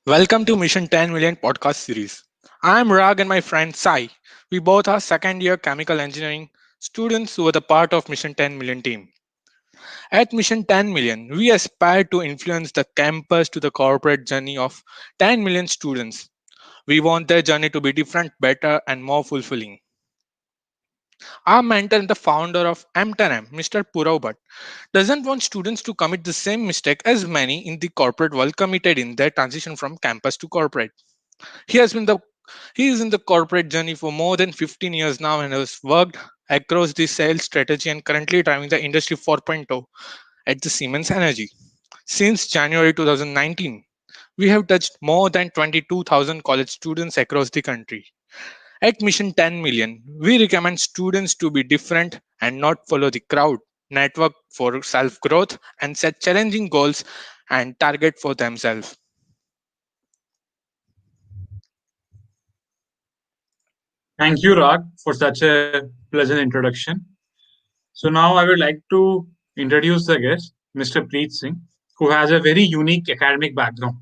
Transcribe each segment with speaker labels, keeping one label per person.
Speaker 1: Welcome to Mission 10 Million podcast series. I am Rag and my friend Sai. We both are second year chemical engineering students who are the part of Mission 10 Million team. At Mission 10 Million, we aspire to influence the campus to the corporate journey of 10 million students. We want their journey to be different, better, and more fulfilling. Our mentor and the founder of M10M, Mr. Purav Bhatt, doesn't want students to commit the same mistake as many in the corporate world committed in their transition from campus to corporate. He has been the He is in the corporate journey for more than 15 years now and has worked across the sales strategy and currently driving the Industry 4.0 at the Siemens Energy. Since January 2019, we have touched more than 22,000 college students across the country. At Mission 10 Million, we recommend students to be different and not follow the crowd, network for self growth, and set challenging goals and target for themselves.
Speaker 2: Thank you, Rag, for such a pleasant introduction. So now I would like to introduce the guest, Mr. Preet Singh, who has a very unique academic background.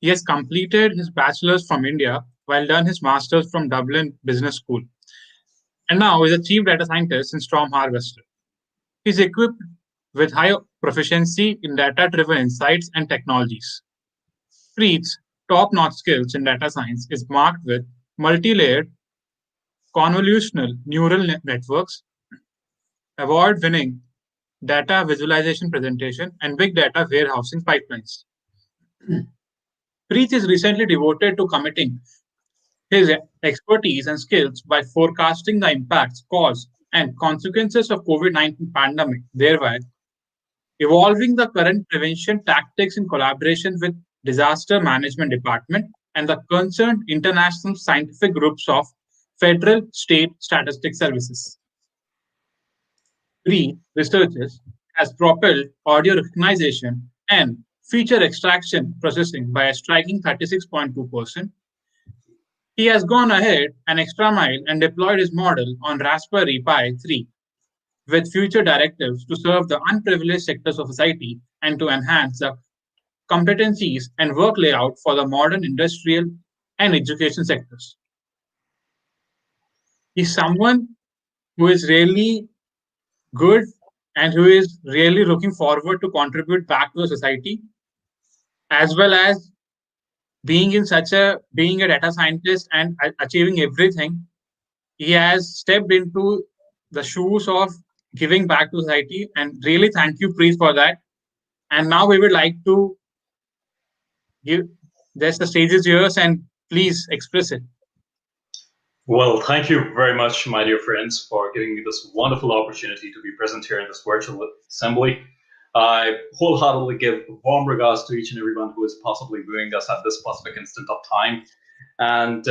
Speaker 2: He has completed his bachelor's from India while done his master's from Dublin Business School, and now is a chief data scientist in Storm Harvester. He is equipped with high proficiency in data-driven insights and technologies. Preet's top-notch skills in data science is marked with multi-layered convolutional neural networks, award-winning data visualization presentation, and big data warehousing pipelines. Preet is recently devoted to committing his expertise and skills by forecasting the impacts, cause, and consequences of COVID-19 pandemic, thereby evolving the current prevention tactics in collaboration with disaster management department and the concerned international scientific groups of federal state statistic services. Three researches has propelled audio recognition and feature extraction processing by a striking 36.2%. He has gone ahead an extra mile and deployed his model on Raspberry Pi 3 with future directives to serve the unprivileged sectors of society and to enhance the competencies and work layout for the modern industrial and education sectors. He's someone who is really good and who is really looking forward to contribute back to the society, as well as being a data scientist and achieving everything. He has stepped into the shoes of giving back to society, and really thank you, Preet, for that. And now we would like to give just the stage is yours, and please express it.
Speaker 3: Well, thank you very much, my dear friends, for giving me this wonderful opportunity to be present here in this virtual assembly. I wholeheartedly give warm regards to each and everyone who is possibly viewing us at this specific instant of time. And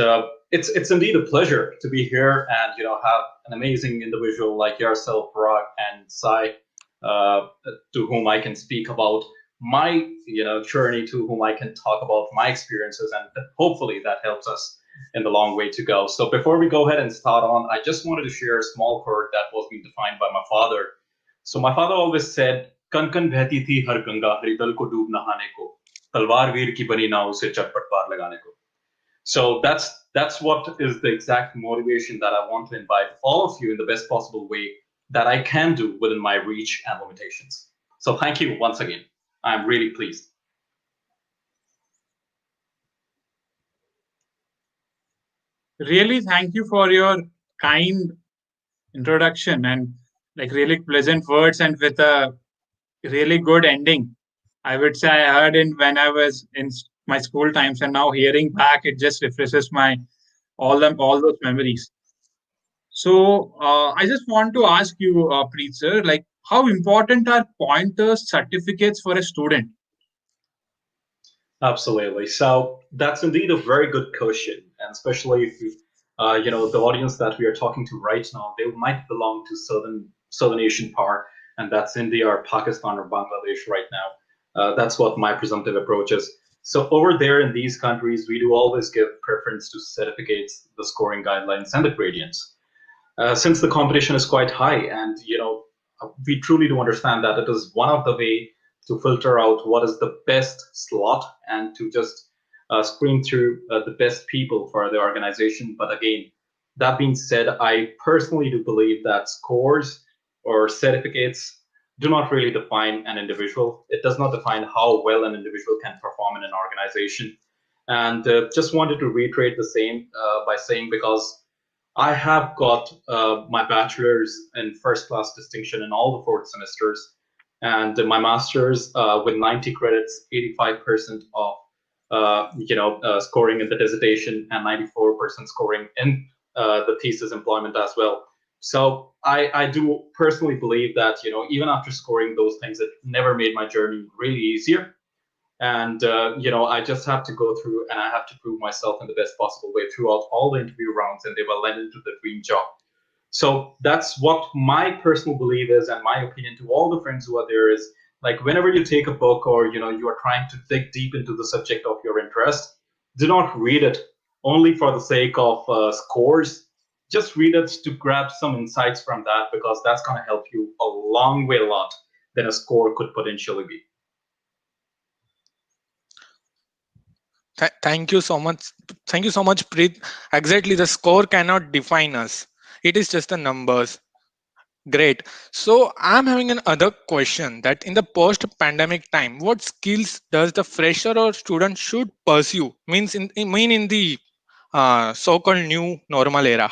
Speaker 3: it's indeed a pleasure to be here and have an amazing individual like yourself, Rag and Sai, to whom I can speak about my journey, to whom I can talk about my experiences, and hopefully that helps us in the long way to go. So before we go ahead and start on, I just wanted to share a small quote that was being defined by my father. So my father always said, "Kan kan bheti thi har ganga haridal ko doob nahane ko, talwar veer ki bani na use chatpat par lagane ko." So that's what is the exact motivation that I want to invite all of you in the best possible way that I can do within my reach and limitations. So thank you once again. I'm really pleased.
Speaker 2: Really, thank you for your kind introduction and like really pleasant words and with a really good ending. I would say I heard it when I was in my school times, and now hearing back, it just refreshes my all those memories. So I just want to ask you, Preet sir, like how important are pointers certificates for a student?
Speaker 3: Absolutely. So that's indeed a very good question, and especially if the audience that we are talking to right now, they might belong to Southern Asian part, and that's India or Pakistan or Bangladesh right now. That's what my presumptive approach is. So over there in these countries, we do always give preference to certificates, the scoring guidelines, and the gradients. Since the competition is quite high, and we truly do understand that it is one of the way to filter out what is the best slot and to just screen through the best people for the organization. But again, that being said, I personally do believe that scores or certificates do not really define an individual. It does not define how well an individual can perform in an organization. And just wanted to reiterate the same by saying, because I have got my bachelor's in first class distinction in all the fourth semesters, and my master's with 90 credits, 85% of scoring in the dissertation, and 94% scoring in the thesis employment as well. So I do personally believe that even after scoring those things, it never made my journey really easier. And I just have to go through and I have to prove myself in the best possible way throughout all the interview rounds, and they will lend into the dream job. So that's what my personal belief is, and my opinion to all the friends who are there is, like, whenever you take a book, or you are trying to dig deep into the subject of your interest, do not read it only for the sake of scores. Just read it to grab some insights from that, because that's going to help you a long way, a lot than a score could potentially be.
Speaker 1: Thank you so much. Thank you so much, Preet. Exactly, the score cannot define us. It is just the numbers. Great. So I'm having another question that in the post-pandemic time, what skills does the fresher or student should pursue? In the so-called new normal era.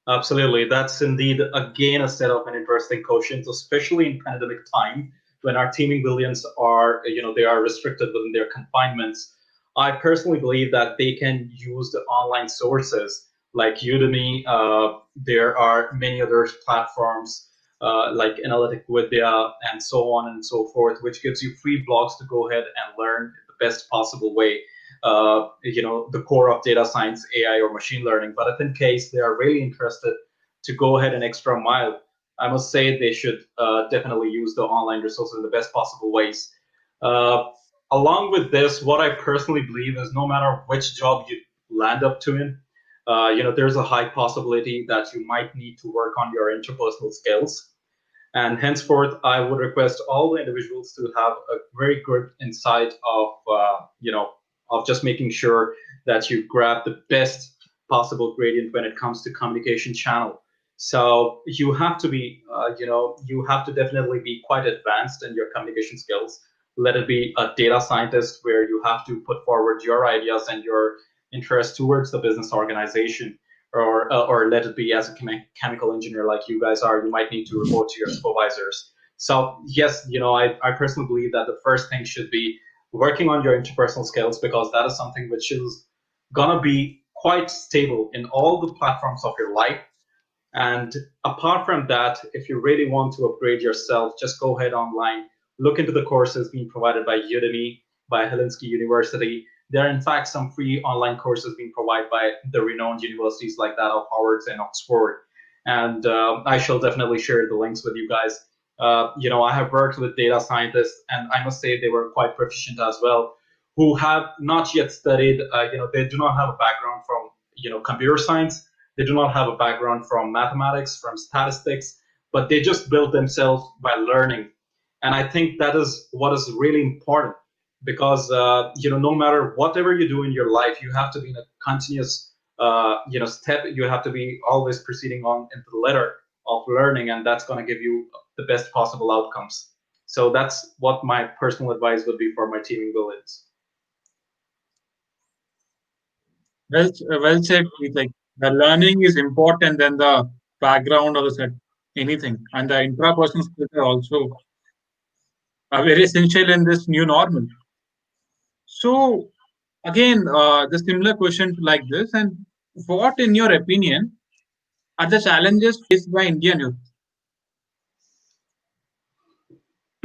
Speaker 3: Absolutely. That's indeed, again, a set of an interesting questions, especially in pandemic time when our teaming billions are, they are restricted within their confinements. I personally believe that they can use the online sources like Udemy. There are many other platforms like Analytic Vidya and so on and so forth, which gives you free blogs to go ahead and learn the best possible way the core of data science, AI, or machine learning. But if in case they are really interested to go ahead an extra mile, I must say they should definitely use the online resources in the best possible ways. Uh, Along with this, what I personally believe is, no matter which job you land up to in, there's a high possibility that you might need to work on your interpersonal skills. And henceforth, I would request all the individuals to have a very good insight of just making sure that you grab the best possible gradient when it comes to communication channel. So you have to be, you have to definitely be quite advanced in your communication skills. Let it be a data scientist where you have to put forward your ideas and your interest towards the business organization, or let it be as a chemical engineer like you guys are. You might need to report to your supervisors. So yes, I personally believe that the first thing should be working on your interpersonal skills, because that is something which is gonna be quite stable in all the platforms of your life. And apart from that, if you really want to upgrade yourself, just go ahead online, look into the courses being provided by Udemy, by Helsinki University. There are, in fact, some free online courses being provided by the renowned universities like that of Harvard and Oxford. And I shall definitely share the links with you guys. I have worked with data scientists, and I must say they were quite proficient as well, who have not yet studied, they do not have a background from, computer science. They do not have a background from mathematics, from statistics, but they just built themselves by learning. And I think that is what is really important, because no matter whatever you do in your life, you have to be in a continuous step. You have to be always proceeding on into the ladder of learning, and that's going to give you the best possible outcomes. So that's what my personal advice would be for my teaming villains.
Speaker 2: Well said. Preet. Like the learning is important than the background or the set anything, and the intrapersonal skills are also very essential in this new normal. So again, the similar question like this, and what, in your opinion, are the challenges faced by Indian youth?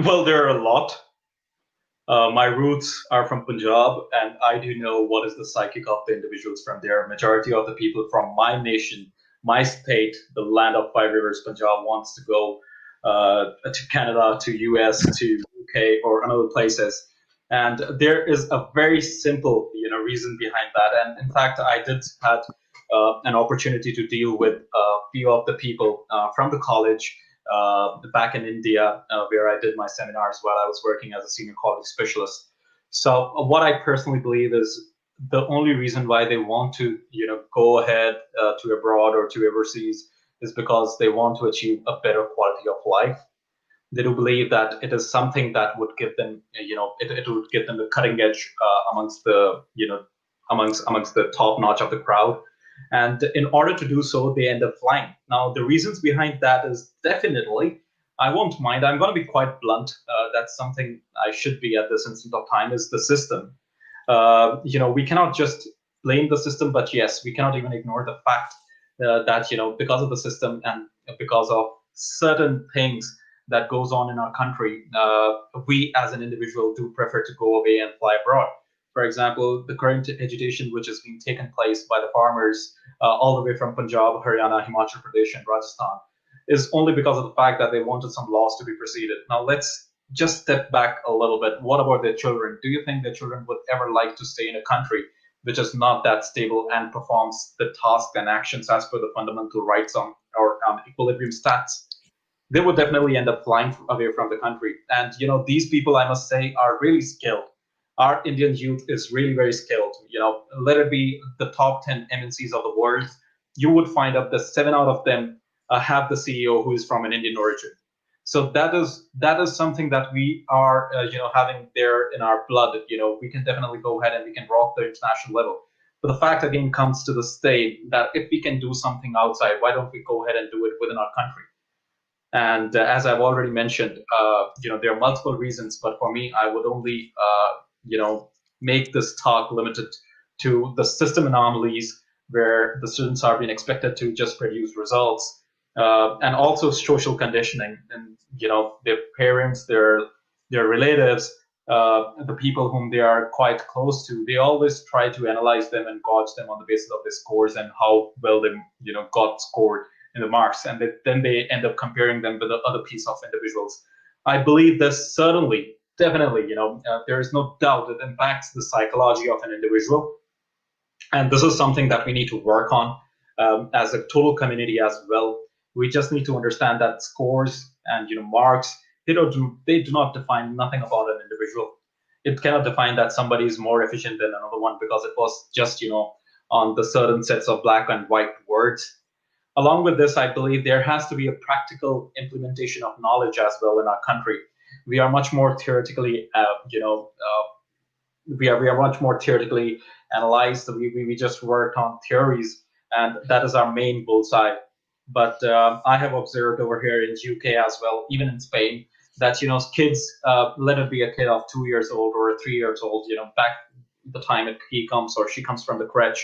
Speaker 3: Well, there are a lot. My roots are from Punjab, and I do know what is the psychic of the individuals from there. Majority of the people from my nation, my state, the land of five rivers, Punjab, wants to go to Canada, to US, to UK, or another places. And there is a very simple, reason behind that. And in fact, I did had an opportunity to deal with a few of the people from the college back in India, where I did my seminars while I was working as a senior college specialist. So what I personally believe is the only reason why they want to, go ahead to abroad or to overseas is because they want to achieve a better quality of life. They do believe that it is something that would give them, it would give them the cutting edge amongst the, amongst the top notch of the crowd. And in order to do so, they end up flying. Now, the reasons behind that is definitely, I won't mind. I'm going to be quite blunt. That's something I should be at this instant of time is the system. We cannot just blame the system, but yes, we cannot even ignore the fact that because of the system and because of certain things that goes on in our country, we as an individual do prefer to go away and fly abroad. For example, the current agitation which is being taken place by the farmers all the way from Punjab, Haryana, Himachal Pradesh, and Rajasthan is only because of the fact that they wanted some laws to be preceded. Now let's just step back a little bit. What about their children? Do you think their children would ever like to stay in a country which is not that stable and performs the tasks and actions as per the fundamental rights on or equilibrium stats? They would definitely end up flying away from the country. And these people, I must say, are really skilled. Our Indian youth is really very skilled. Let it be the top 10 MNCs of the world, you would find out that 7 out of them have the CEO who is from an Indian origin. So that is something that we are having there in our blood. We can definitely go ahead and we can rock the international level. But the fact again comes to the state that if we can do something outside, why don't we go ahead and do it within our country? And as I've already mentioned, there are multiple reasons, but for me, I would only, make this talk limited to the system anomalies where the students are being expected to just produce results, and also social conditioning, and their parents, their relatives, the people whom they are quite close to. They always try to analyze them and gauge them on the basis of their scores and how well they got scored in the marks, and then they end up comparing them with the other piece of individuals. I believe this certainly, definitely, there is no doubt it impacts the psychology of an individual, and this is something that we need to work on as a total community as well. We just need to understand that scores and marks, they do not define nothing about an individual. It cannot define that somebody is more efficient than another one because it was just on the certain sets of black and white words. Along with this, I believe there has to be a practical implementation of knowledge as well in our country. We are much more theoretically, we are much more theoretically analyzed. We just worked on theories, and that is our main bullseye. But I have observed over here in UK as well, even in Spain, that kids, let it be a kid of 2 years old or 3 years old, back the time he comes or she comes from the crèche,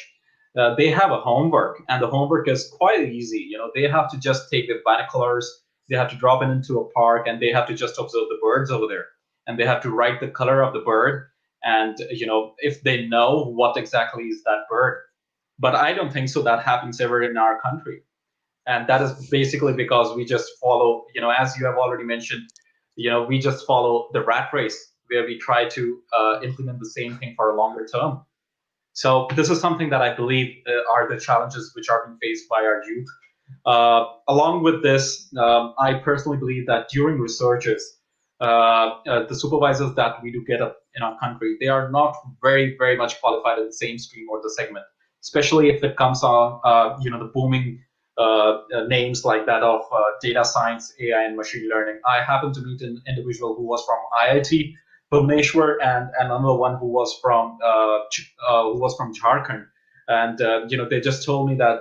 Speaker 3: they have a homework, and the homework is quite easy. They have to just take the binoculars, they have to drop it into a park, and they have to just observe the birds over there, and they have to write the color of the bird, and if they know what exactly is that bird. But I don't think so that happens ever in our country, and that is basically because we just follow, as you have already mentioned, we just follow the rat race where we try to implement the same thing for a longer term. So this is something that I believe are the challenges which are being faced by our youth. Along with this, I personally believe that during researches, the supervisors that we do get up in our country, they are not very, very much qualified in the same stream or the segment, especially if it comes on, the booming names like that of data science, AI, and machine learning. I happen to meet an individual who was from IIT Bhubaneswar, and another one who was from Jharkhand. And they just told me that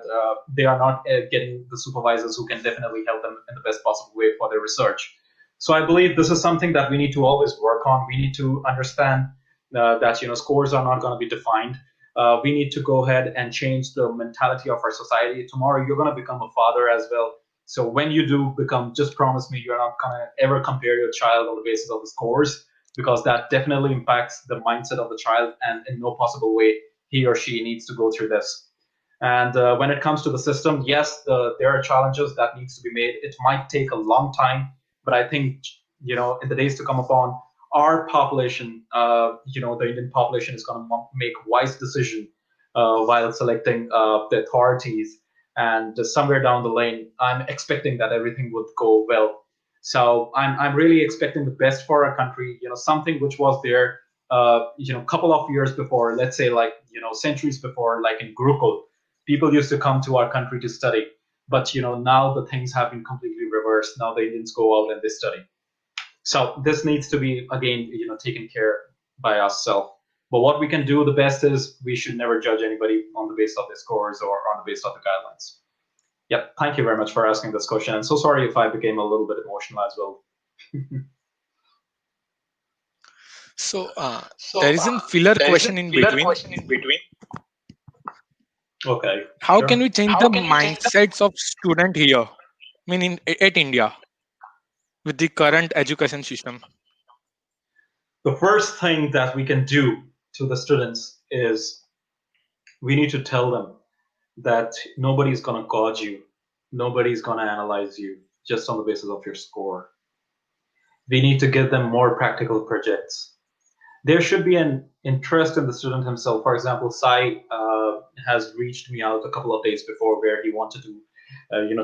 Speaker 3: they are not getting the supervisors who can definitely help them in the best possible way for their research. So I believe this is something that we need to always work on. We need to understand that scores are not going to be defined. We need to go ahead and change the mentality of our society. Tomorrow you're going to become a father as well. So when you do become, just promise me you're not going to ever compare your child on the basis of the scores, because that definitely impacts the mindset of the child, and in no possible way he or she needs to go through this. And when it comes to the system, yes, there are challenges that needs to be made. It might take a long time, but I think in the days to come upon, our population, the Indian population is going to make wise decision while selecting the authorities. And somewhere down the lane, I'm expecting that everything would go well. So I'm really expecting the best for our country. Something which was there couple of years before, let's say like centuries before, like in Gurukul, people used to come to our country to study. But now the things have been completely reversed. Now the Indians go out and they study. So this needs to be again taken care by ourselves. But what we can do the best is we should never judge anybody on the basis of their scores or on the basis of the guidelines. Yep. Thank you very much for asking this question. And so sorry if I became a little bit emotional as well.
Speaker 1: So
Speaker 3: So
Speaker 1: there is a filler
Speaker 3: there is a
Speaker 1: question in
Speaker 3: filler
Speaker 1: between.
Speaker 3: question in between. Okay,
Speaker 1: How can we
Speaker 3: sure.
Speaker 1: change the
Speaker 3: How can we change the
Speaker 1: mindsets of student here? I mean, at India with the current education system.
Speaker 3: The first thing that we can do to the students is we need to tell them that nobody's going to gauge you, nobody's going to analyze you just on the basis of your score. We need to give them more practical projects. There should be an interest in the student himself. For example, Sai has reached me out a couple of days before where he wanted to,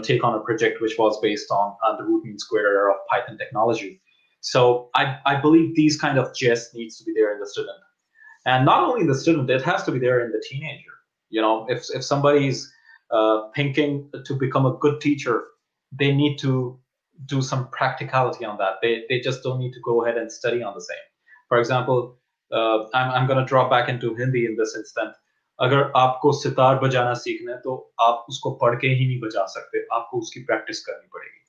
Speaker 3: take on a project which was based on the root mean square error of Python technology. So I believe these kind of jest needs to be there in the student, and not only in the student, it has to be there in the teenager. If somebody's thinking to become a good teacher, they need to do some practicality on that. They just don't need to go ahead and study on the same. For example, I'm going to drop back into Hindi in this instant. अगर आपको सितार बजाना सीखना है तो आप उसको पढ़ के ही नहीं बजा सकते, आपको उसकी प्रैक्टिस करनी पड़ेगी.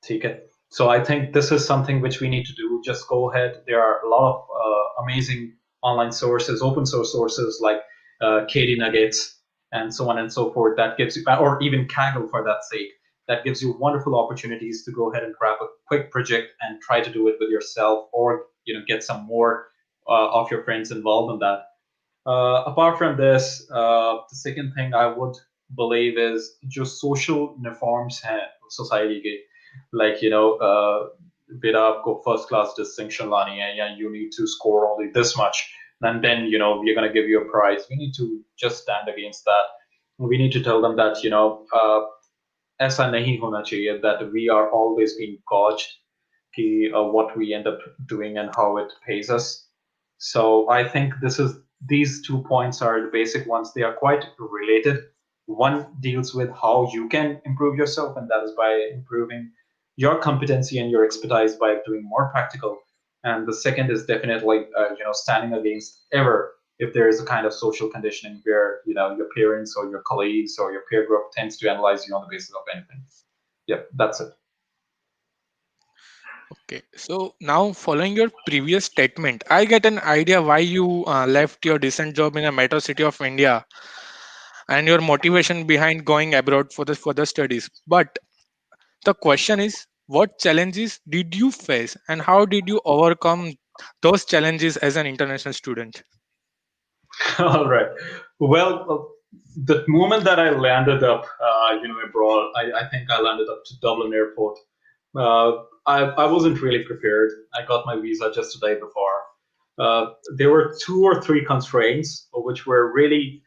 Speaker 3: ठीक है? So I think this is something which we need to do. Just go ahead. There are a lot of amazing online sources, open source sources like KD Nuggets and so on and so forth. That gives you, or even Kaggle for that sake, that gives you wonderful opportunities to go ahead and grab a quick project and try to do it with yourself, or get some more of your friends involved in that. Apart from this, the second thing I would believe is just social norms हैं society के, like बेटा आपको first class distinction लानी है, या you need to score only this much, and then we're gonna give you a prize. We need to just stand against that. We need to tell them that ऐसा नहीं होना चाहिए, that we are always being gauged कि what we end up doing and how it pays us. So I think these 2 points are the basic ones. They are quite related. One deals with how you can improve yourself, and that is by improving your competency and your expertise by doing more practical. And the second is definitely, standing against ever if there is a kind of social conditioning where your parents or your colleagues or your peer group tends to analyze you on the basis of anything. Yep, that's it.
Speaker 1: Okay, so now following your previous statement, I get an idea why you left your decent job in a metro city of India and your motivation behind going abroad for the further studies. But the question is, what challenges did you face and how did you overcome those challenges as an international student?
Speaker 3: All right. Well, the moment that I landed up, abroad, I think I landed up to Dublin Airport. I wasn't really prepared. I got my visa just the day before. There were 2 or 3 constraints which were really,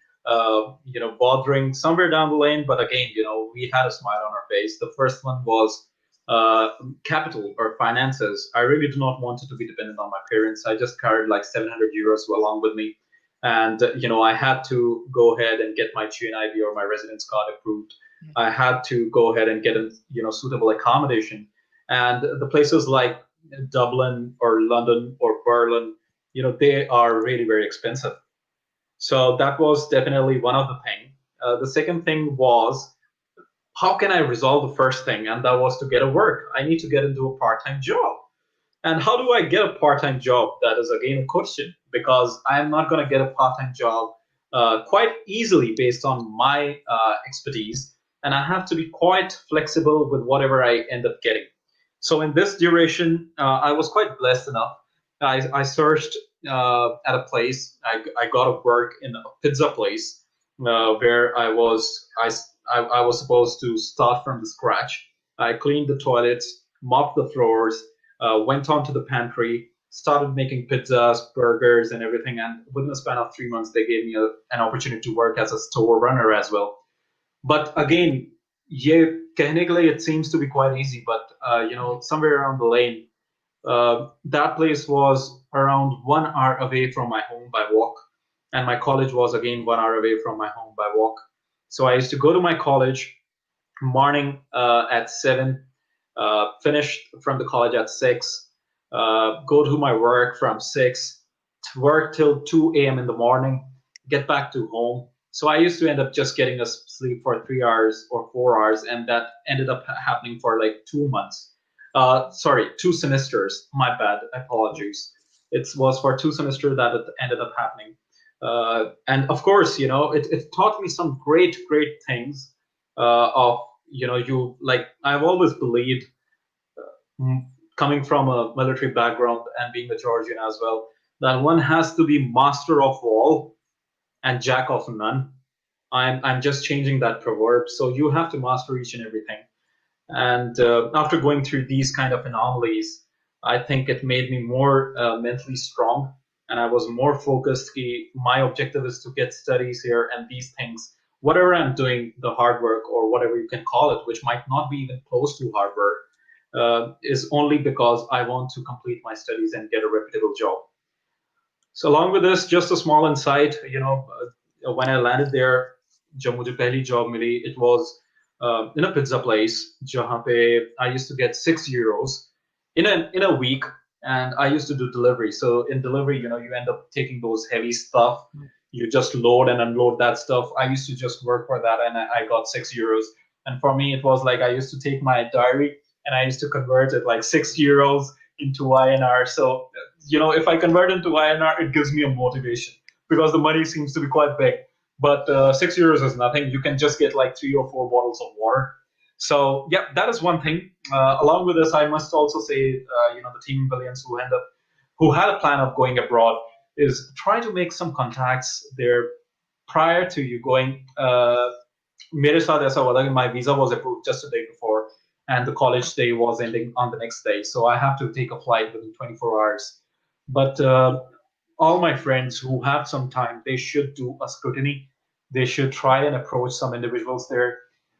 Speaker 3: bothering somewhere down the lane. But again, we had a smile on our face. The first one was capital or finances. I really do not want to be dependent on my parents. I just carried like 700 euros along with me, and I had to go ahead and get my GNIB or my residence card approved. I had to go ahead and get a suitable accommodation, and the places like Dublin or London or Berlin, they are really very expensive. So that was definitely one of the thing. The second thing was, how can I resolve the first thing, and that was to get a work. I need to get into a part-time job. And how do I get a part-time job? That is again a question, because I'm not going to get a part-time job quite easily based on my expertise, and I have to be quite flexible with whatever I end up getting. So in this duration, I was quite blessed enough. I searched at a place. I got a work in a pizza place where I was supposed to start from the scratch. I cleaned the toilets, mopped the floors, went on to the pantry, started making pizzas, burgers, and everything. And within a span of 3 months, they gave me an opportunity to work as a store runner as well. But again, ये कहने के लिए it seems to be quite easy, but somewhere around the lane, That place was around 1 hour away from my home by walk, and my college was again 1 hour away from my home by walk. So I used to go to my college morning at 7, finish from the college at 6, go to my work from 6, to work till 2 a.m. in the morning, get back to home. So I used to end up just getting a sleep for 3 hours or 4 hours, and that ended up happening for like 2 months. Sorry, 2 semesters. My bad. Apologies. It was for 2 semesters that it ended up happening. And of course, it taught me some great, great things of you like I've always believed, mm, coming from a military background and being a Georgian as well, that one has to be master of all and jack of none. I'm just changing that proverb. So you have to master each and everything. And after going through these kind of anomalies, I think it made me more mentally strong, and I was more focused. My objective is to get studies here and these things. Whatever I'm doing, the hard work or whatever you can call it, which might not be even close to hard work, is only because I want to complete my studies and get a reputable job. So along with this, just a small insight, when I landed there, जब मुझे पहली job milli, it was in a pizza place, जहाँ पे I used to get €6 in a week, and I used to do delivery. So in delivery, you end up taking those heavy stuff. You just load and unload that stuff. I used to just work for that, and I got €6. And for me, it was like I used to take my diary and I used to convert it like €6 into INR. So if I convert into INR, it gives me a motivation because the money seems to be quite big. But €6 is nothing. You can just get like 3 or 4 bottles of water. So yeah, that is one thing. Along with this, I must also say, the team Billions who had a plan of going abroad is try to make some contacts there prior to you going. मेरे साथ ऐसा हुआ था कि my visa was approved just a day before, and the college day was ending on the next day, so I have to take a flight within 24 hours. But all my friends who have some time, they should do a scrutiny. They should try and approach some individuals there.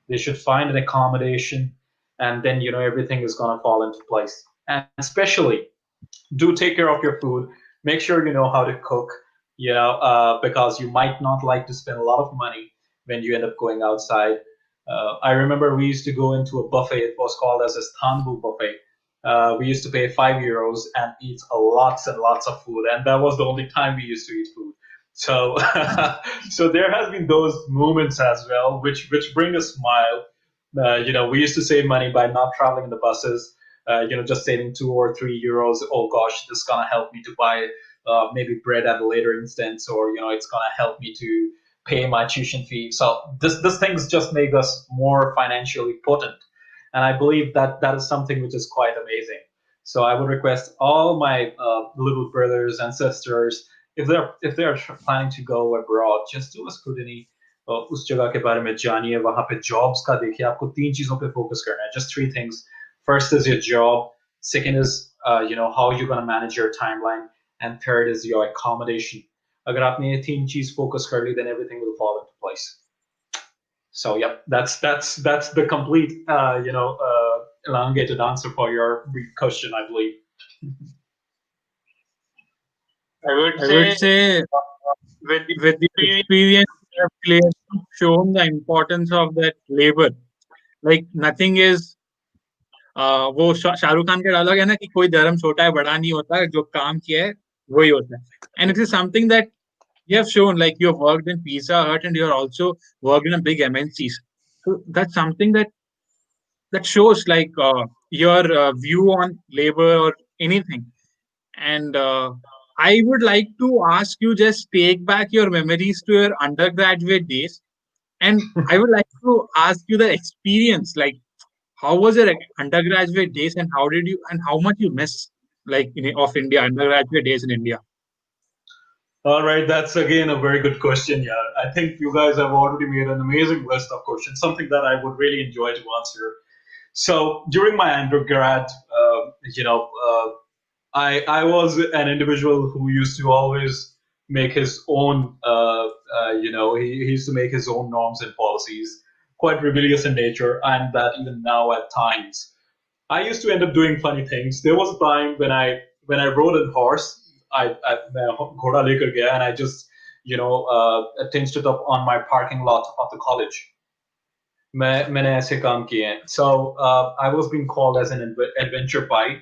Speaker 3: They should find an accommodation, and then everything is gonna fall into place. And especially, do take care of your food. Make sure you know how to cook. Because you might not like to spend a lot of money when you end up going outside. I remember we used to go into a buffet. It was called as Istanbul buffet. We used to pay €5 and eat lots and lots of food, and that was the only time we used to eat food. So, so there has been those moments as well, which bring a smile. We used to save money by not traveling in the buses. Just saving €2 or €3. Oh gosh, this is gonna help me to buy maybe bread at a later instance, or it's gonna help me to pay my tuition fee. So this things just make us more financially potent, and I believe that is something which is quite amazing. So I would request all my little brothers and sisters, if they're planning to go abroad, just do a scrutiny. उस जगह के बारे में जानिए, वहाँ पे jobs का देखिए, आपको 3 चीजों पे focus करना है, just 3 things. First is your job. Second is, how you're going to manage your timeline. And third is your accommodation. अगर आपने ये 3 चीज focus कर ली, then everything will fall into place. So yep, that's the complete, elongated answer for your brief question, I believe.
Speaker 2: I would say with the experience, you have clearly shown the importance of that labor. Like nothing is वो शाहरुख खान का dialogue है ना कि कोई धर्म छोटा है बड़ा नहीं होता, जो काम किया है वही होता है. And it is something that you have shown, like you have worked in Pizza Hut and you have also worked in a big MNCs. So that's something that shows like your view on labor or anything. And I would like to ask you, just take back your memories to your undergraduate days. And I would like to ask you the experience, like how was your undergraduate days, and how did you, and how much you miss like of India, undergraduate days in India?
Speaker 3: All right, that's again a very good question. Yeah, I think you guys have already made an amazing list of questions, something that I would really enjoy to answer. So during my undergrad, I was an individual who used to always make his own. He used to make his own norms and policies, quite rebellious in nature, and that even now at times. I used to end up doing funny things. There was a time when I rode a horse. मैं घोड़ा लेकर गया and I just tinched it up on my parking lot of the college. मैंने ऐसे काम किए हैं. So I was being called as an adventure by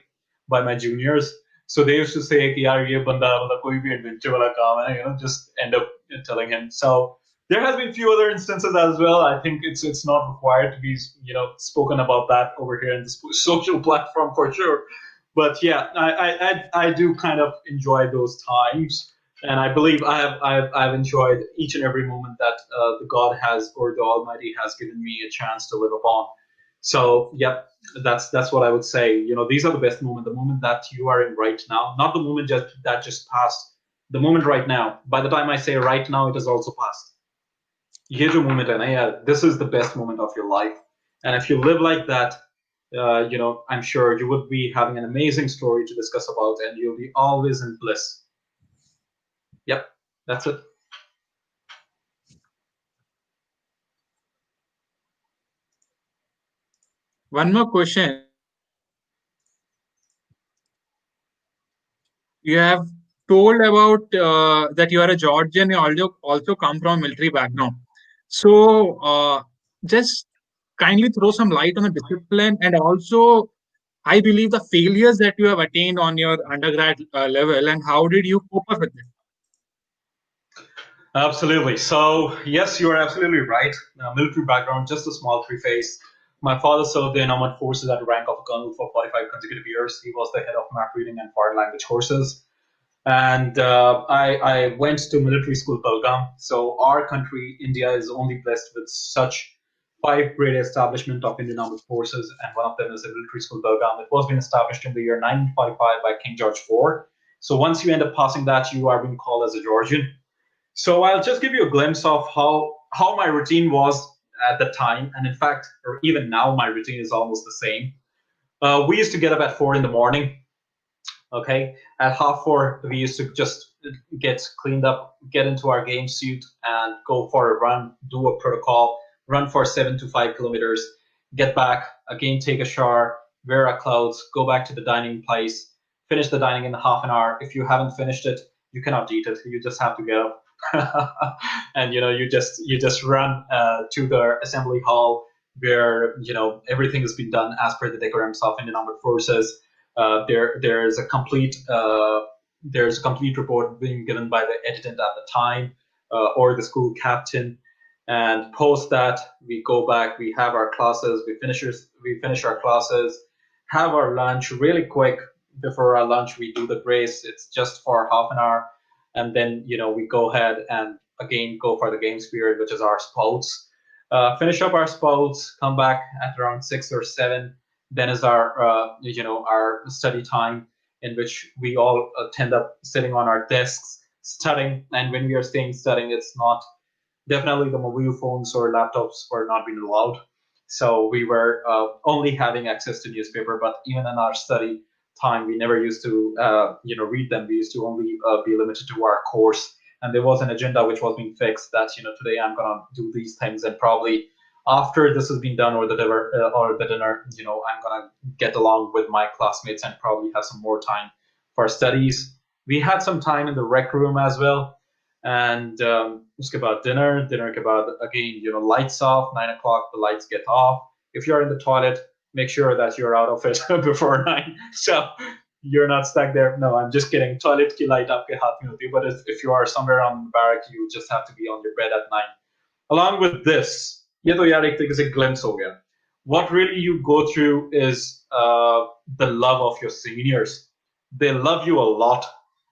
Speaker 3: my juniors. So they used to say कि यार ये बंदा मतलब कोई भी adventure वाला काम है, just end up telling him. So there has been few other instances as well. I think it's not required to be spoken about that over here in this social platform for sure. But yeah, I do kind of enjoy those times, and I believe I've enjoyed each and every moment that the God has or the Almighty has given me a chance to live upon. So yep, that's what I would say. These are the best moments. The moment that you are in right now, not the moment that just passed. The moment right now. By the time I say right now, it has also passed. ये जो moment है ना यार, this is the best moment of your life. And if you live like that, I'm sure you would be having an amazing story to discuss about, and you'll be always in bliss. Yep, that's it.
Speaker 2: One more question. You have told about that you are a Georgian. You also come from military background. So just kindly throw some light on the discipline, and also I believe the failures that you have attained on your undergrad level, and how did you cope up with it?
Speaker 3: Absolutely. So yes, you are absolutely right. Military background, just a small preface. My father served in armed forces at the rank of colonel for 45 consecutive years. He was the head of map reading and foreign language courses. And I went to military school Belgaum. So our country, India, is only blessed with such five great establishment of Indian armed forces, and one of them is the military school Belgaum. It was been established in the year 1945 by King George IV. So once you end up passing that, you are being called as a Georgian. So I'll just give you a glimpse of how my routine was at the time, and in fact, or even now, my routine is almost the same. We used to get up at 4 in the morning. Okay, at half 4, we used to just get cleaned up, get into our game suit, and go for a run, do a protocol, run for 7 to 5 kilometers, get back again, take a shower, wear our clothes, go back to the dining place, finish the dining in half an hour. If you haven't finished it, you cannot eat it. You just have to get up. And you just run to the assembly hall where everything has been done as per the decorums of Indian Armed Forces. There's a complete report being given by the adjutant at the time, or the school captain, and post that we go back, we have our classes, we finish our classes, have our lunch really quick. Before our lunch, we do the grace. It's just for half an hour, and then we go ahead and again go for the games period, which is our sports. Finish up our sports, come back at around 6 or 7. Then is our study time, in which we all tend up sitting on our desks studying. And when we are staying studying, it's not definitely the mobile phones or laptops were not being allowed. So we were only having access to newspaper. But even in our study time, we never used to read them. We used to only be limited to our course. And there was an agenda which was being fixed that today I'm gonna do these things, and probably after this has been done, or the dinner, I'm gonna get along with my classmates and probably have some more time for studies. We had some time in the rec room as well, and uske baad dinner ke baad again, lights off. 9 o'clock, the lights get off. If you're in the toilet, make sure that you're out of it before 9. So you're not stuck there. No, I'm just kidding. Toilet ki light aapke haath mein hoti hai, but if you are somewhere on the barrack, you just have to be on your bed at 9. Along with this, ये तो यार एक तरीके से glimpse हो गया. What really you go through is the love of your seniors. They love you a lot,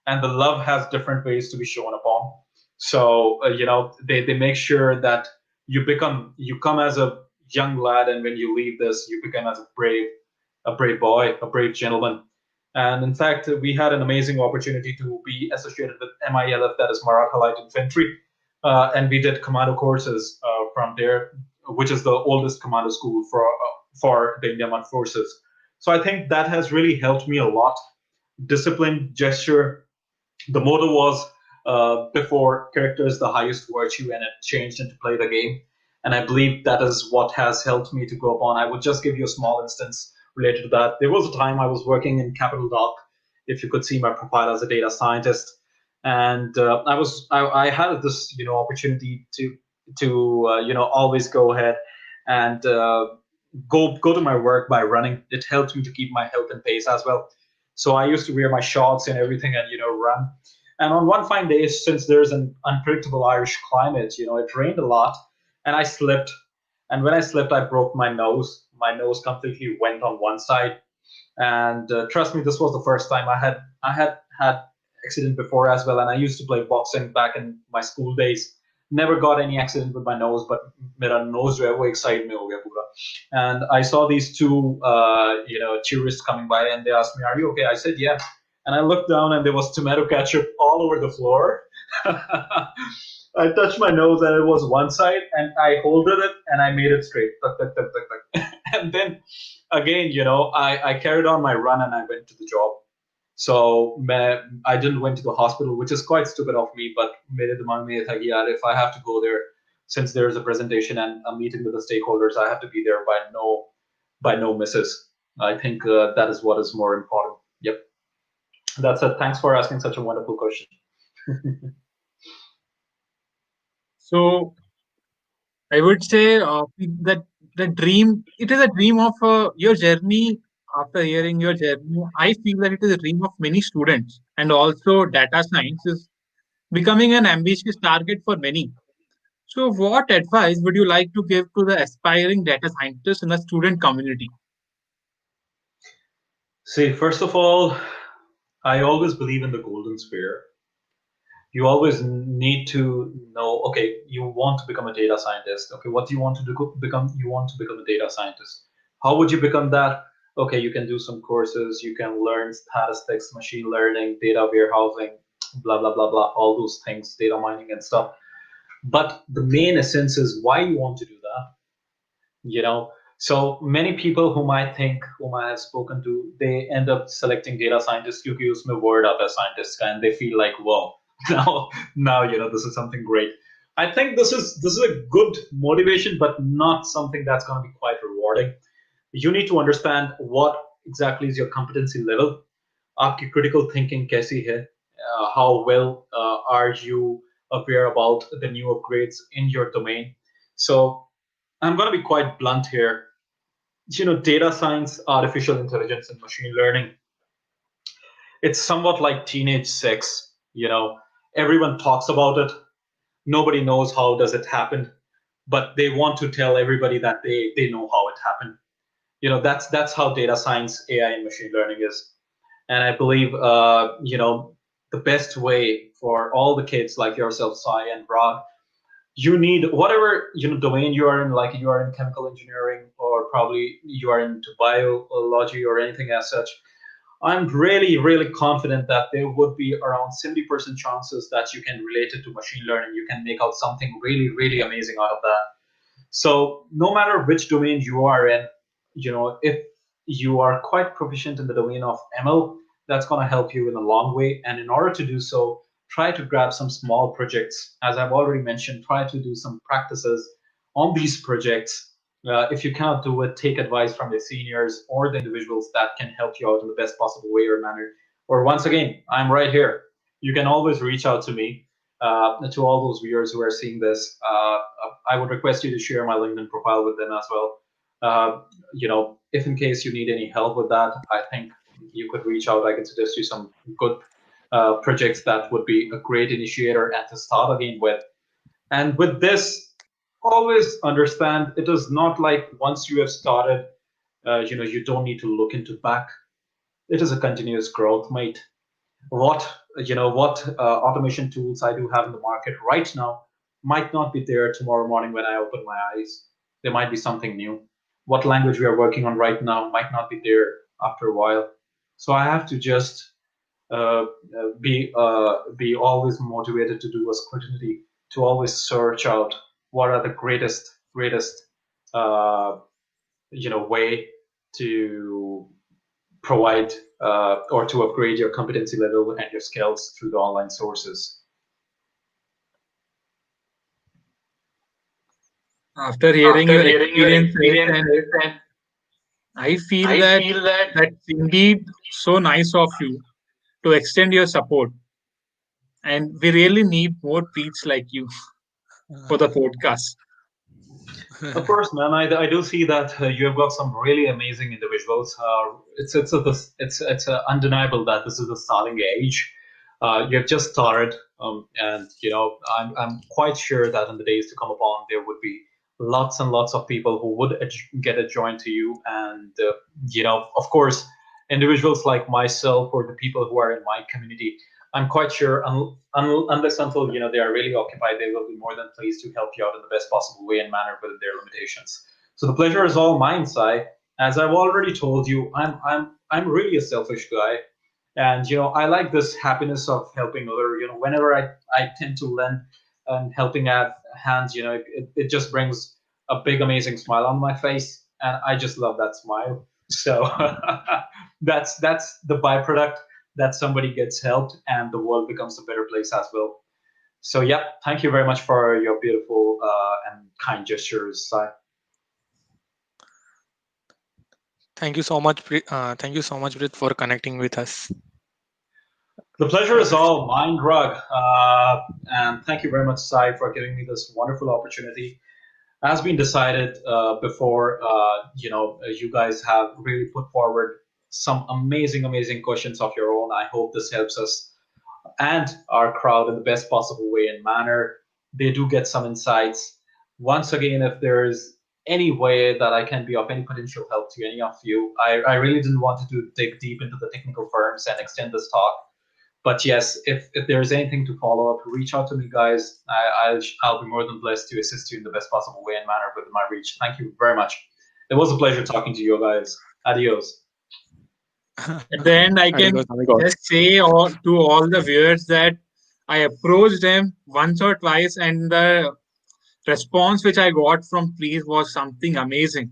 Speaker 3: and the love has different ways to be shown upon. So they make sure that you come as a young lad, and when you leave this, you become as a brave boy, a brave gentleman. And in fact, we had an amazing opportunity to be associated with MILF, that is Maratha Light Infantry, and we did commando courses from there, which is the oldest commando school for the Indian Armed Forces. So I think that has really helped me a lot. Discipline, gesture. The motto was before character is the highest virtue, and it changed into play the game. And I believe that is what has helped me to go upon. I would just give you a small instance. related to that. There was a time I was working in Capital Doc, if you could see my profile as a data scientist, and I had this opportunity to always go ahead and go to my work by running. It helped me to keep my health in pace as well. So I used to wear my shorts and everything and run. And on one fine day, since there's an unpredictable Irish climate, it rained a lot, and I slipped. And when I slipped, I broke my nose. My nose completely went on one side, and trust me, this was the first time. I had accident before as well, and I used to play boxing back in my school days. Never got any accident with my nose, but मेरा nose जो है वो एक side में हो गया पूरा. And I saw these two tourists coming by, and they asked me, "Are you okay?" I said, "Yeah." And I looked down, and there was tomato ketchup all over the floor. I touched my nose, and it was one side, and I holded it, and I made it straight. Tuck, tuck, tuck, tuck, tuck. And then again, I carried on my run, and I went to the job. So I didn't went to the hospital, which is quite stupid of me. But मेरे दिमाग में ये था कि यार, if I have to go there, since there's a presentation and a meeting with the stakeholders, I have to be there by no misses. I think that is what is more important. Yep, that's it. Thanks for asking such a wonderful question.
Speaker 2: So I would say that the dream, it is a dream of your journey. After hearing your journey, I feel that it is a dream of many students, and also data science is becoming an ambitious target for many. So, what advice would you like to give to the aspiring data scientists in the student community?
Speaker 3: See, first of all, I always believe in the golden sphere. You always need to know, okay, you want to become a data scientist. Okay, what do you want to become? You want to become a data scientist. How would you become that? Okay, you can do some courses, you can learn statistics, machine learning, data warehousing, blah, blah, blah, blah, all those things, data mining and stuff. But the main essence is why you want to do that. So many people whom I have spoken to, they end up selecting data scientists क्योंकि उसमें word आता है scientist का, and they feel like, whoa, now this is something great. I think this is a good motivation, but not something that's going to be quite rewarding. You need to understand what exactly is your competency level. आपकी critical thinking कैसी है? How well are you aware about the new upgrades in your domain? So I'm going to be quite blunt here. Data science, artificial intelligence, and machine learning, it's somewhat like teenage sex. Everyone talks about it. Nobody knows how does it happen, but they want to tell everybody that they know how it happened. That's how data science, AI, and machine learning is. And I believe, the best way for all the kids like yourself, Sai and Raag, you need whatever domain you are in, like you are in chemical engineering, or probably you are into biology or anything as such. I'm really, really confident that there would be around 70% chances that you can relate it to machine learning. You can make out something really, really amazing out of that. So no matter which domain you are in, if you are quite proficient in the domain of ML, that's going to help you in a long way. And in order to do so, try to grab some small projects. As I've already mentioned, try to do some practices on these projects. If you cannot do it, take advice from the seniors or the individuals that can help you out in the best possible way or manner. Or once again, I'm right here. You can always reach out to me. To all those viewers who are seeing this, I would request you to share my LinkedIn profile with them as well. If in case you need any help with that, I think you could reach out. I can suggest you some good projects that would be a great initiator and to start again with. And with this, always understand it is not like once you have started, you don't need to look into back. It is a continuous growth, mate. What automation tools I do have in the market right now might not be there tomorrow morning when I open my eyes. There might be something new. What language we are working on right now might not be there after a while. So I have to just be always motivated to do a scrutiny, to always search out what are the greatest way to provide or to upgrade your competency level and your skills through the online sources.
Speaker 2: After hearing
Speaker 3: After
Speaker 2: your
Speaker 3: hearing your
Speaker 2: experiences and
Speaker 3: experiences and
Speaker 2: I feel that that's indeed so nice of you to extend your support. And we really need more Preets like you for the podcast.
Speaker 3: Of course, man. I do see that you have got some really amazing individuals. It's undeniable that this is the starting age. You have just started, and I'm quite sure that in the days to come upon, there would be lots and lots of people who would get adjoined to you, and of course, individuals like myself or the people who are in my community. I'm quite sure, unless until they are really occupied, they will be more than pleased to help you out in the best possible way and manner within their limitations. So the pleasure is all mine, Sai. As I've already told you, I'm really a selfish guy, and I like this happiness of helping other. Whenever I tend to lend and helping out hands, it just brings a big amazing smile on my face, and I just love that smile. So that's the byproduct that somebody gets helped and the world becomes a better place as well. So yeah, thank you very much for your beautiful and kind gestures, Sai.
Speaker 1: Thank you so much. Thank you so much, Brit, for connecting with us.
Speaker 3: The pleasure is
Speaker 1: Uh,
Speaker 3: all mine, Rug. And thank you very much, Sai, for giving me this wonderful opportunity. As been decided before, you guys have really put forward some amazing, amazing questions of your own. I hope this helps us and our crowd in the best possible way and manner. They do get some insights. Once again, if there's any way that I can be of any potential help to any of you, I really didn't want to dig deep into the technical firms and extend this talk. But yes, if there's anything to follow up, reach out to me, guys. I'll be more than blessed to assist you in the best possible way and manner within my reach. Thank you very much. It was a pleasure talking to you guys. Adios.
Speaker 2: At the end, I
Speaker 1: Amigos,
Speaker 2: can
Speaker 1: amigos.
Speaker 2: just say to all the viewers that I approached him once or twice, and the response which I got from Preet was something amazing.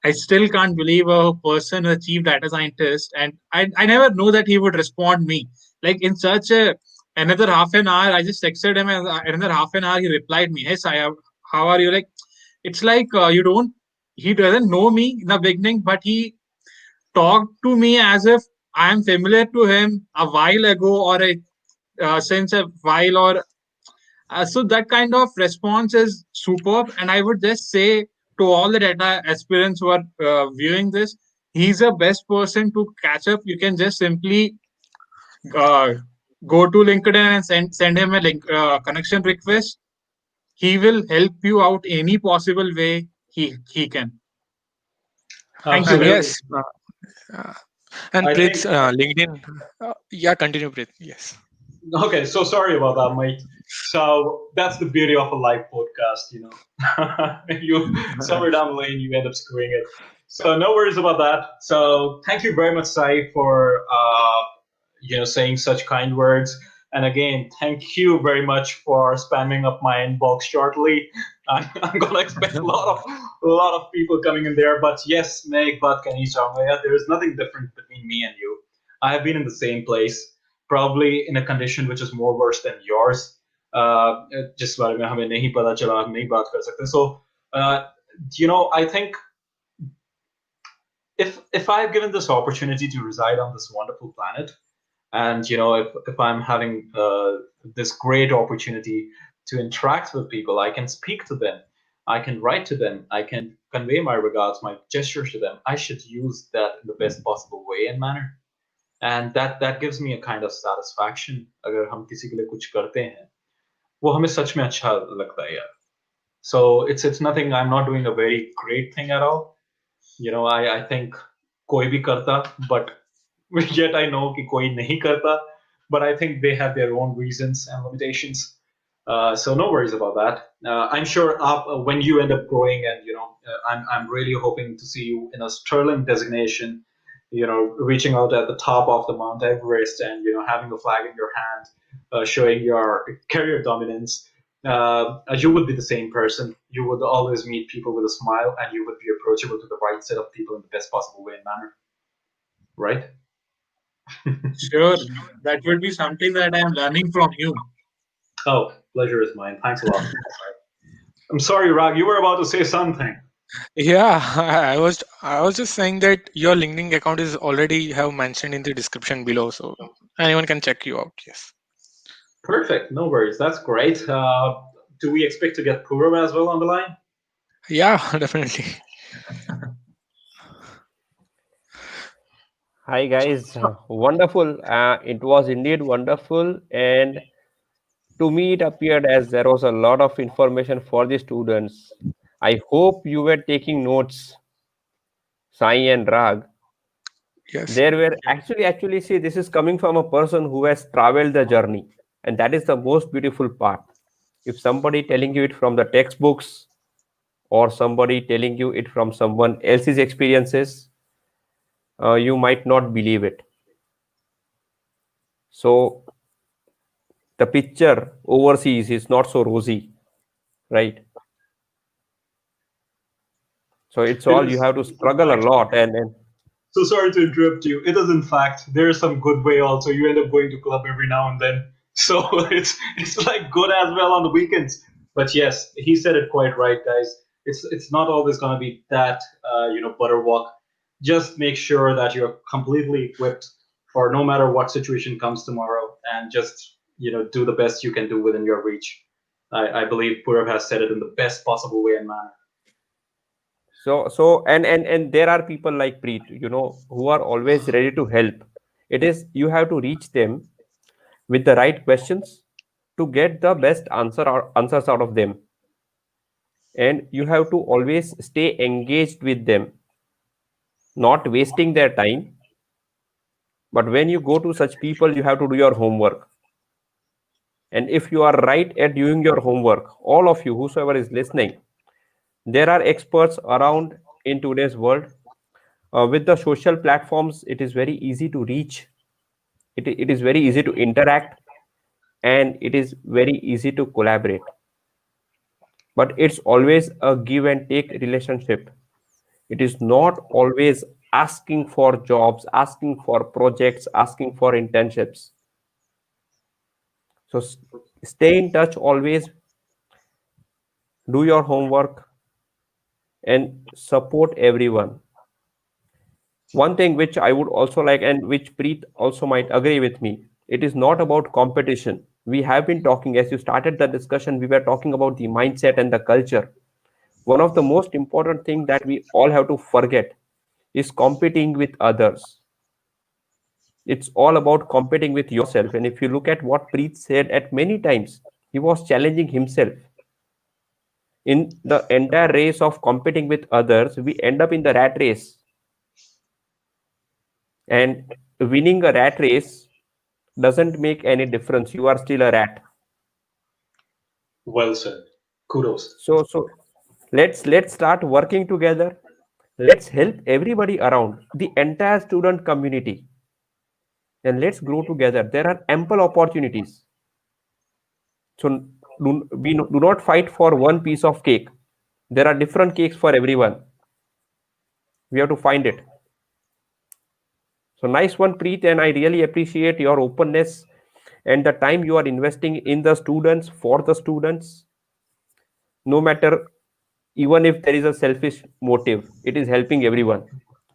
Speaker 2: I still can't believe a person, a chief data scientist, and I never know that he would respond me. Like in such a another half an hour, I just texted him, and another half an hour he replied me, "Hey, Sai, how are you?" Like it's like you don't. He doesn't know me in the beginning, but he talked to me as if I am familiar to him a while ago or since a while or so that kind of response is superb. And I would just say to all the data aspirants who are viewing this, he's the best person to catch up. You can just simply uh, go to LinkedIn and send him a connection request. He will help you out any possible way he can. Thank you
Speaker 1: And
Speaker 2: very
Speaker 3: Absolutely.
Speaker 1: yes, uh, and
Speaker 3: I
Speaker 1: Prit's
Speaker 3: think
Speaker 1: LinkedIn. Yeah, continue, Prit. Yes.
Speaker 3: okay, so sorry about that, mate. So that's the beauty of a live podcast, you know. You somewhere down the lane you end up screwing it. So no worries about that. So thank you very much, Sai, for saying such kind words. And again, thank you very much for spamming up my inbox shortly. I'm gonna expect a lot of people coming in there. But yes, Meg, but Kanisha, there is nothing different between me and you. I have been in the same place, probably in a condition which is more worse than yours. जिस बारे में हमें नहीं पता चला, हम नहीं बात कर सकते. So, I think if I've given this opportunity to reside on this wonderful planet, and if I'm having this great opportunity to interact with people, I can speak to them, I can write to them, I can convey my regards, my gestures to them. I should use that in the best possible way and manner, and that gives me a kind of satisfaction. अगर हम किसी के लिए कुछ करते हैं, वो हमें सच में अच्छा लगता है यार. So it's nothing. I'm not doing a very great thing at all. I think कोई भी करता, but yet I know कि कोई नहीं करता. But I think they have their own reasons and limitations. So no worries about that. I'm sure when you end up growing, and I'm really hoping to see you in a sterling designation. Reaching out at the top of the Mount Everest and having a flag in your hand, showing your career dominance. You would be the same person. You would always meet people with a smile, and you would be approachable to the right set of people in the best possible way and manner. Right?
Speaker 2: Sure, that would be something that I am learning from you.
Speaker 3: Oh, pleasure is mine. Thanks a lot. I'm sorry, Rag. You were about to say something.
Speaker 1: Yeah, I was just saying that your LinkedIn account is already have mentioned in the description below, so anyone can check you out. Yes.
Speaker 3: Perfect. No worries. That's great. Do we expect to get Purav as well on the line?
Speaker 1: Yeah, definitely.
Speaker 4: Hi guys, wonderful. It was indeed wonderful, and to me it appeared as there was a lot of information for the students. I hope you were taking notes, Sai and Rag.
Speaker 1: Yes.
Speaker 4: There were actually see this is coming from a person who has traveled the journey, and that is the most beautiful part. If somebody telling you it from the textbooks or somebody telling you it from someone else's experiences, you might not believe it. So the picture overseas is not so rosy, right? So it's
Speaker 3: It
Speaker 4: all you
Speaker 3: is,
Speaker 4: have to
Speaker 3: in
Speaker 4: struggle a
Speaker 3: fact,
Speaker 4: lot, and
Speaker 3: so sorry to interrupt you. It is in fact there is some good way also. You end up going to club every now and then, so it's like good as well on the weekends. But yes, he said it quite right, guys. It's not always gonna be that butterwalk. Just make sure that you're completely equipped for no matter what situation comes tomorrow, and just do the best you can do within your reach. I believe Purav has said it in the best possible way and manner.
Speaker 4: so and there are people like Preet, who are always ready to help. It is you have to reach them with the right questions to get the best answers out of them, and you have to always stay engaged with them, not wasting their time. But when you go to such people, you have to do your homework. And if you are right at doing your homework, all of you, whosoever is listening, there are experts around in today's world. With the social platforms, it is very easy to reach, it is very easy to interact, and it is very easy to collaborate. But it's always a give and take relationship. It is not always asking for jobs, asking for projects, asking for internships. So stay in touch always, do your homework, and support everyone. One thing which I would also like, and which Preet also might agree with me, it is not about competition. We have been talking, as you started the discussion, we were talking about the mindset and the culture. One of the most important things that we all have to forget is competing with others. It's all about competing with yourself. And if you look at what Preet said at many times, he was challenging himself. In the entire race of competing with others, we end up in the rat race. And winning a rat race doesn't make any difference. You are still a rat.
Speaker 3: Well said. Kudos.
Speaker 4: So let's start working together. Let's help everybody around the entire student community, and let's grow together. There are ample opportunities. So do not fight for one piece of cake. There are different cakes for everyone. We have to find it. So nice one, Preet, and I really appreciate your openness and the time you are investing in the students, for the students. No matter, even if there is a selfish motive, it is helping everyone.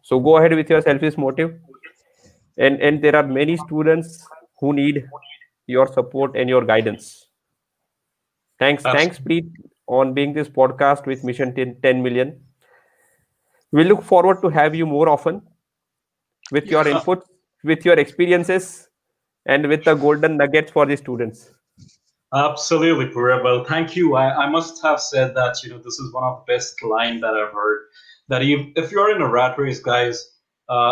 Speaker 4: So go ahead with your selfish motive, and there are many students who need your support and your guidance. Thanks,
Speaker 3: Absolutely.
Speaker 4: Preet, on being this podcast with Mission 10 million. We look forward to have you more often with your
Speaker 1: Yeah.
Speaker 4: input, with your experiences, and with the golden nuggets for the students.
Speaker 3: Absolutely, Pura. Well, thank you. I must have said that, this is one of the best line that I've heard. That if you're in a rat race, guys,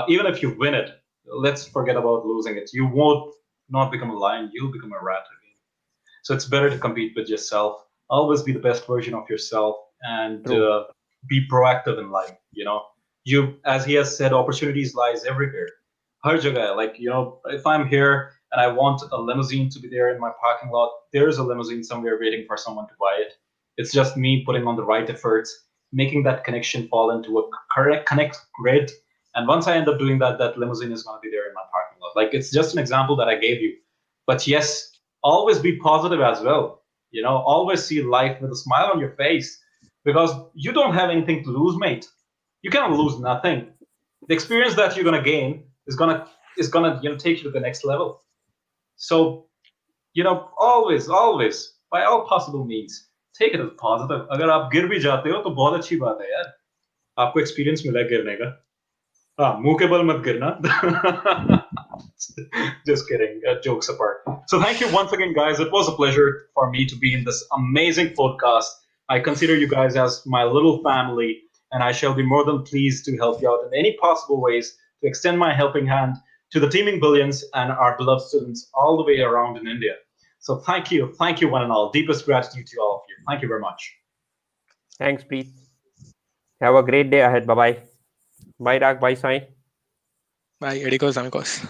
Speaker 3: even if you win it, let's forget about losing it. You won't not become a lion. You'll become a rat again. So it's better to compete with yourself. Always be the best version of yourself, and
Speaker 4: True.
Speaker 3: be proactive in life. As he has said, opportunities lies everywhere. Har jagah, like if I'm here and I want a limousine to be there in my parking lot, there is a limousine somewhere waiting for someone to buy it. It's just me putting on the right efforts, making that connection fall into a correct connect grid. And once I end up doing that, that limousine is going to be there in my parking lot. Like, it's just an example that I gave you. But yes, always be positive as well. Always see life with a smile on your face, because you don't have anything to lose, mate. You cannot lose nothing. The experience that you're gonna gain is gonna take you to the next level. So always by all possible means take it as positive. अगर आप गिर भी जाते हो तो बहुत अच्छी बात है यार. आपको एक्सपीरियंस मिला है गिरने का. हाँ, मुंह के बल मत गिरना. Just kidding. Jokes apart. So thank you once again, guys. It was a pleasure for me to be in this amazing podcast. I consider you guys as my little family, and I shall be more than pleased to help you out in any possible ways to extend my helping hand to the teeming billions and our beloved students all the way around in India. So thank you, one and all. Deepest gratitude to all of you. Thank you very much.
Speaker 4: Thanks, Preet. Have a great day ahead. Bye bye. Bye, Raag. Bye, Sai.
Speaker 1: Bye, Edikos, amigos.